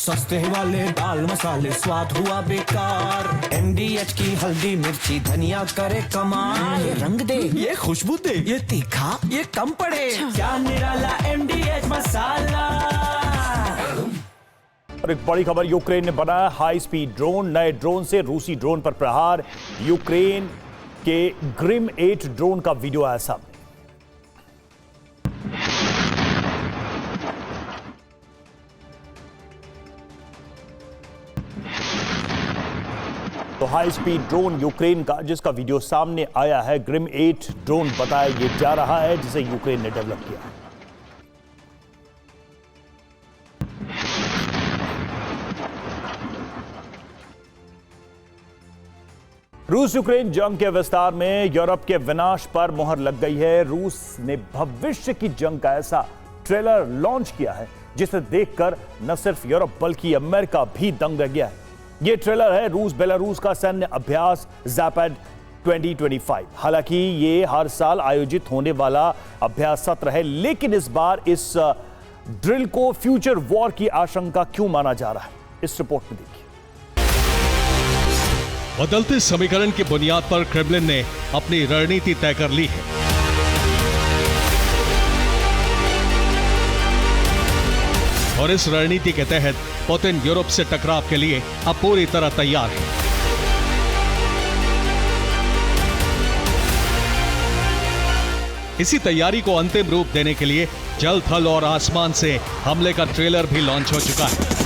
सस्ते वाले दाल मसाले स्वाद हुआ बेकार। MDH की हल्दी मिर्ची धनिया करे कमाल। ये रंग दे, ये खुशबू दे, ये तीखा, ये कम पड़े। क्या निराला MDH मसाला। और एक बड़ी खबर, यूक्रेन ने बनाया हाई स्पीड ड्रोन। नए ड्रोन से रूसी ड्रोन पर प्रहार। यूक्रेन के ग्रिम 8 ड्रोन का वीडियो आया सामने। तो हाई स्पीड ड्रोन यूक्रेन का, जिसका वीडियो सामने आया है, ग्रिम 8 ड्रोन बताया जा रहा है, जिसे यूक्रेन ने डेवलप किया है। रूस यूक्रेन जंग के विस्तार में यूरोप के विनाश पर मोहर लग गई है। रूस ने भविष्य की जंग का ऐसा ट्रेलर लॉन्च किया है जिसे देखकर न सिर्फ यूरोप बल्कि अमेरिका भी दंग रह गया है। यह ट्रेलर है रूस बेलारूस का सैन्य अभ्यास ज़ैपेड 2025। हालांकि ये हर साल आयोजित होने वाला अभ्यास सत्र है, लेकिन इस बार इस ड्रिल को फ्यूचर वॉर की आशंका क्यों माना जा रहा है, इस रिपोर्ट में देखिए। बदलते समीकरण की बुनियाद पर क्रेमलिन ने अपनी रणनीति तय कर ली है। और इस रणनीति के तहत पुतिन यूरोप से टकराव के लिए अब पूरी तरह तैयार है। इसी तैयारी को अंतिम रूप देने के लिए जल, थल और आसमान से हमले का ट्रेलर भी लॉन्च हो चुका है।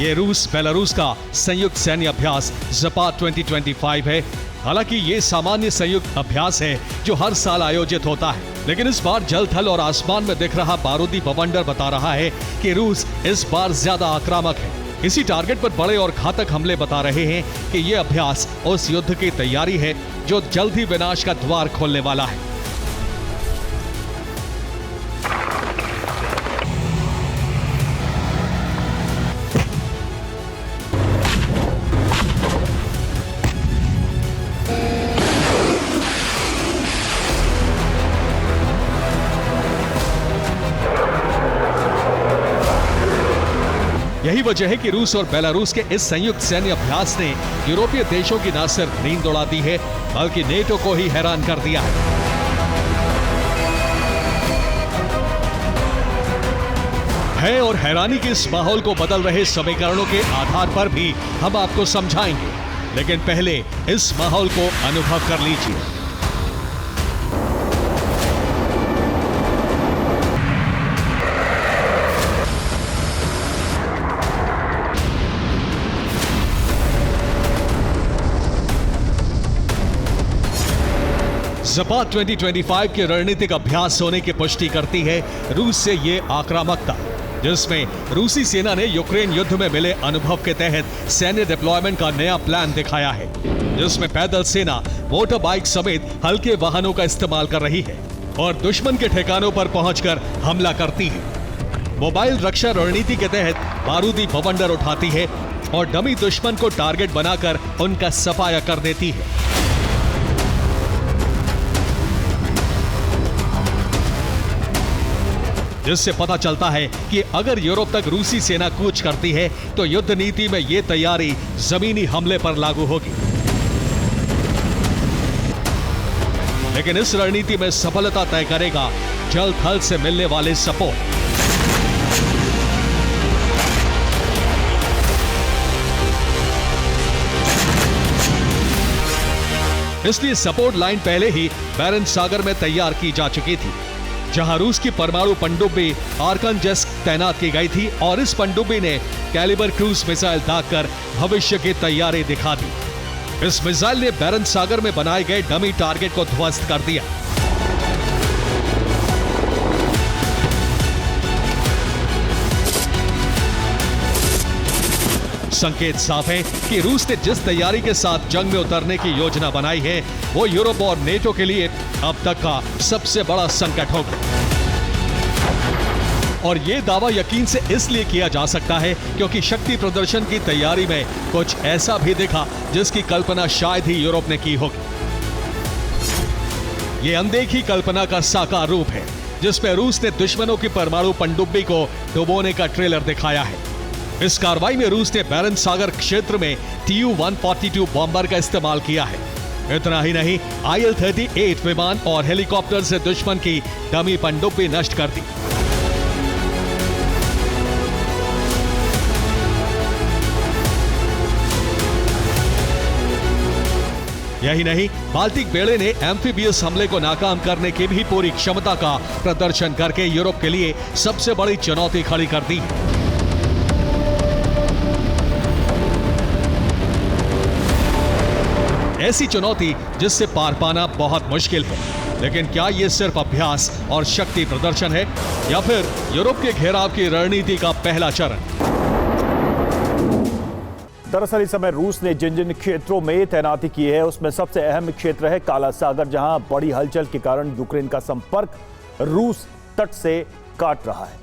ये रूस बेलारूस का संयुक्त सैन्य अभ्यास ज़ैपेड 2025 है। हालांकि ये सामान्य संयुक्त अभ्यास है जो हर साल आयोजित होता है, लेकिन इस बार जल, थल और आसमान में दिख रहा बारूदी बवंडर बता रहा है कि रूस इस बार ज्यादा आक्रामक है। इसी टारगेट पर बड़े और घातक हमले बता रहे हैं कि ये अभ्यास उस युद्ध की तैयारी है जो जल्द ही विनाश का द्वार खोलने वाला है। यही वजह है कि रूस और बेलारूस के इस संयुक्त सैन्य अभ्यास ने यूरोपीय देशों की न सिर्फ नींद उड़ा दी है, बल्कि नेटो को ही हैरान कर दिया है। और हैरानी के इस माहौल को बदल रहे समीकरणों के आधार पर भी हम आपको समझाएंगे, लेकिन पहले इस माहौल को अनुभव कर लीजिए। ज़ैपेड 2025 के रणनीतिक अभ्यास होने की पुष्टि करती है रूस से ये आक्रामकता, जिसमें रूसी सेना ने यूक्रेन युद्ध में मिले अनुभव के तहत सैन्य डिप्लॉयमेंट का नया प्लान दिखाया है, जिसमें पैदल सेना मोटर बाइक समेत हल्के वाहनों का इस्तेमाल कर रही है और दुश्मन के ठिकानों पर पहुंचकर हमला करती है। मोबाइल रक्षा रणनीति के तहत बारूदी बवंडर उठाती है और डमी दुश्मन को टारगेट बनाकर उनका सफाया कर देती है। जिससे पता चलता है कि अगर यूरोप तक रूसी सेना कूच करती है तो युद्ध नीति में यह तैयारी जमीनी हमले पर लागू होगी। लेकिन इस रणनीति में सफलता तय करेगा जल, थल से मिलने वाले सपोर्ट। इसलिए सपोर्ट लाइन पहले ही बैरेंट सागर में तैयार की जा चुकी थी, जहां रूस की परमाणु पनडुब्बी आर्कान्जेल्स्क तैनात की गई थी और इस पनडुब्बी ने कैलिबर क्रूज मिसाइल दागकर भविष्य की तैयारी दिखा दी। इस मिसाइल ने बैरेंट सागर में बनाए गए डमी टारगेट को ध्वस्त कर दिया। संकेत साफ है कि रूस ने जिस तैयारी के साथ जंग में उतरने की योजना बनाई है वो यूरोप और नेटो के लिए अब तक का सबसे बड़ा संकट होगा। और ये दावा यकीन से इसलिए किया जा सकता है क्योंकि शक्ति प्रदर्शन की तैयारी में कुछ ऐसा भी दिखा जिसकी कल्पना शायद ही यूरोप ने की होगी। ये अनदेखी कल्पना का साकार रूप है, जिसमें रूस ने दुश्मनों की परमाणु पनडुब्बी को डुबोने का ट्रेलर दिखाया है। इस कार्रवाई में रूस ने बैरंट सागर क्षेत्र में Tu-142 बॉम्बर का इस्तेमाल किया है। इतना ही नहीं, IL-38 विमान और हेलीकॉप्टर से दुश्मन की डमी पनडुब्बी नष्ट कर दी। यही नहीं, बाल्टिक बेड़े ने एम्फीबियस हमले को नाकाम करने की भी पूरी क्षमता का प्रदर्शन करके यूरोप के लिए सबसे बड़ी चुनौती खड़ी कर दी। ऐसी चुनौती जिससे पार पाना बहुत मुश्किल है। लेकिन क्या यह सिर्फ अभ्यास और शक्ति प्रदर्शन है, या फिर यूरोप के घेराव की रणनीति का पहला चरण? दरअसल इस समय रूस ने जिन जिन क्षेत्रों में तैनाती की है, उसमें सबसे अहम क्षेत्र है काला सागर, जहां बड़ी हलचल के कारण यूक्रेन का संपर्क रूस तट से काट रहा है।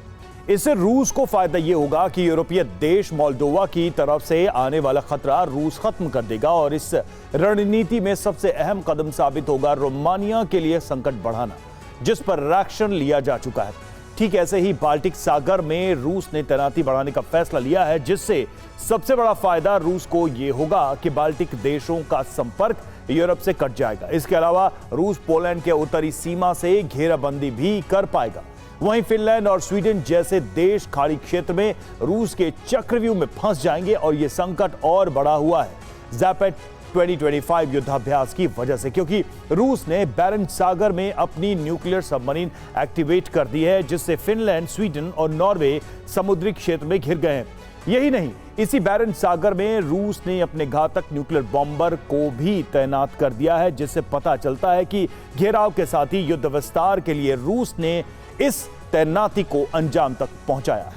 इससे रूस को फायदा यह होगा कि यूरोपीय देश मोल्डोवा की तरफ से आने वाला खतरा रूस खत्म कर देगा, और इस रणनीति में सबसे अहम कदम साबित होगा रोमानिया के लिए संकट बढ़ाना, जिस पर रिएक्शन लिया जा चुका है। ठीक ऐसे ही बाल्टिक सागर में रूस ने तैनाती बढ़ाने का फैसला लिया है, जिससे सबसे बड़ा फायदा रूस को यह होगा कि बाल्टिक देशों का संपर्क यूरोप से कट जाएगा। इसके अलावा रूस पोलैंड के उत्तरी सीमा से घेराबंदी भी कर पाएगा। वहीं फिनलैंड और स्वीडन जैसे देश खाड़ी क्षेत्र में रूस के चक्रव्यूह में फंस जाएंगे, और यह संकट और बढ़ा हुआ है ज़ैपेट 2025 युद्धाभ्यास की वजह से, क्योंकि रूस ने बैरंट सागर में अपनी न्यूक्लियर सबमरीन एक्टिवेट कर दी है, जिससे फिनलैंड, स्वीडन और नॉर्वे समुद्री क्षेत्र में घिर गए हैं। यही नहीं, इसी बैरंट सागर में रूस ने अपने घातक न्यूक्लियर बॉम्बर को भी तैनात कर दिया है, जिससे पता चलता है कि घेराव के साथ ही युद्ध विस्तार के लिए रूस ने इस तैनाती को अंजाम तक पहुंचाया है।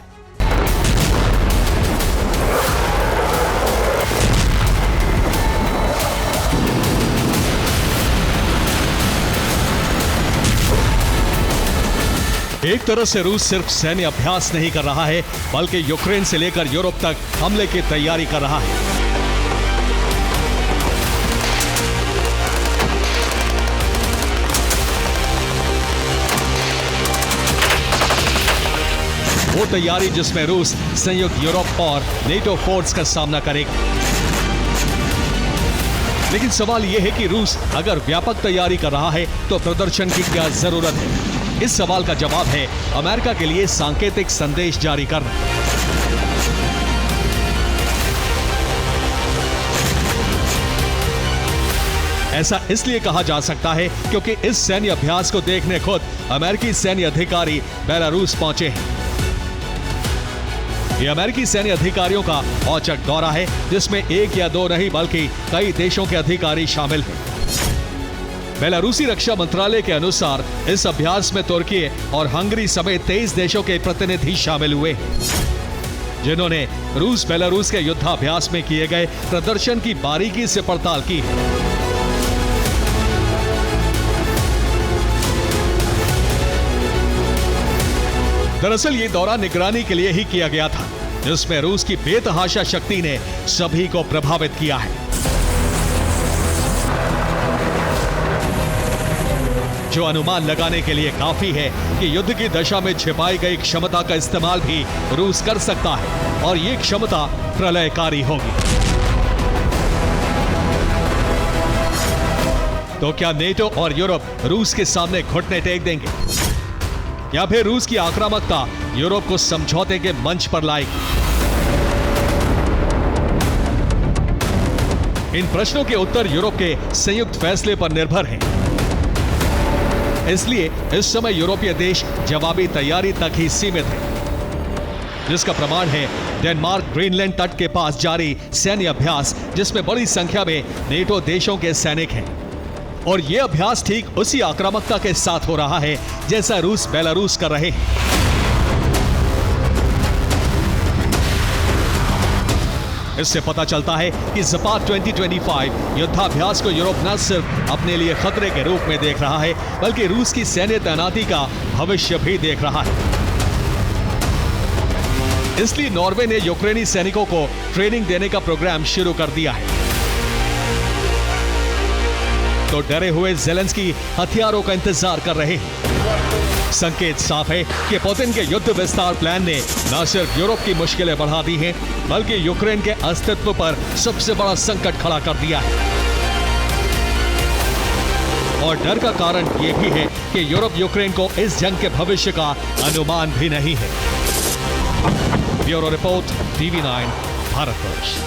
एक तरह से रूस सिर्फ सैन्य अभ्यास नहीं कर रहा है, बल्कि यूक्रेन से लेकर यूरोप तक हमले की तैयारी कर रहा है। वो तैयारी जिसमें रूस संयुक्त यूरोप और नेटो फोर्स का सामना करेगा। लेकिन सवाल यह है कि रूस अगर व्यापक तैयारी कर रहा है तो प्रदर्शन की क्या जरूरत है? इस सवाल का जवाब है अमेरिका के लिए सांकेतिक संदेश जारी करना। ऐसा इसलिए कहा जा सकता है क्योंकि इस सैन्य अभ्यास को देखने खुद अमेरिकी सैन्य अधिकारी बेलारूस पहुंचे हैं। यह अमेरिकी सैन्य अधिकारियों का औचक दौरा है, जिसमें एक या दो नहीं बल्कि कई देशों के अधिकारी शामिल हैं। बेलारूसी रक्षा मंत्रालय के अनुसार इस अभ्यास में तुर्की और हंगरी समेत 23 देशों के प्रतिनिधि शामिल हुए हैं, जिन्होंने रूस बेलारूस के युद्धाभ्यास में किए गए प्रदर्शन की बारीकी से पड़ताल की है। दरअसल ये दौरा निगरानी के लिए ही किया गया था, जिसमें रूस की बेतहाशा शक्ति ने सभी को प्रभावित किया है। जो अनुमान लगाने के लिए काफी है कि युद्ध की दशा में छिपाई गई क्षमता का इस्तेमाल भी रूस कर सकता है, और ये क्षमता प्रलयकारी होगी। तो क्या नेटो और यूरोप रूस के सामने घुटने टेक देंगे, या फिर रूस की आक्रामकता यूरोप को समझौते के मंच पर लाएगी? इन प्रश्नों के उत्तर यूरोप के संयुक्त फैसले पर निर्भर हैं। इसलिए इस समय यूरोपीय देश जवाबी तैयारी तक ही सीमित है, जिसका प्रमाण है डेनमार्क ग्रीनलैंड तट के पास जारी सैन्य अभ्यास, जिसमें बड़ी संख्या में नेटो देशों के सैनिक हैं। और यह अभ्यास ठीक उसी आक्रामकता के साथ हो रहा है जैसा रूस बेलारूस कर रहे हैं। इससे पता चलता है कि ज़ैपेट 2025 युद्धाभ्यास को यूरोप न सिर्फ अपने लिए खतरे के रूप में देख रहा है, बल्कि रूस की सैन्य तैनाती का भविष्य भी देख रहा है। इसलिए नॉर्वे ने यूक्रेनी सैनिकों को ट्रेनिंग देने का प्रोग्राम शुरू कर दिया है। तो डरे हुए ज़ेलेंस्की हथियारों का इंतजार कर रहे हैं। संकेत साफ है कि पुतिन के युद्ध विस्तार प्लान ने न सिर्फ यूरोप की मुश्किलें बढ़ा दी हैं, बल्कि यूक्रेन के अस्तित्व पर सबसे बड़ा संकट खड़ा कर दिया है। और डर का कारण यह भी है कि यूरोप यूक्रेन को इस जंग के भविष्य का अनुमान भी नहीं है। Bureau report, TV9, Bharatvarsh.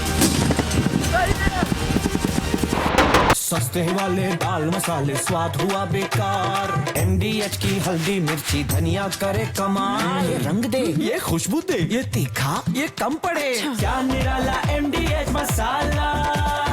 सस्ते वाले दाल मसाले स्वाद हुआ बेकार, MDH की हल्दी मिर्ची धनिया करे कमाल। ये रंग दे, ये खुशबू दे, ये तीखा, ये कम पड़े। क्या निराला MDH मसाला।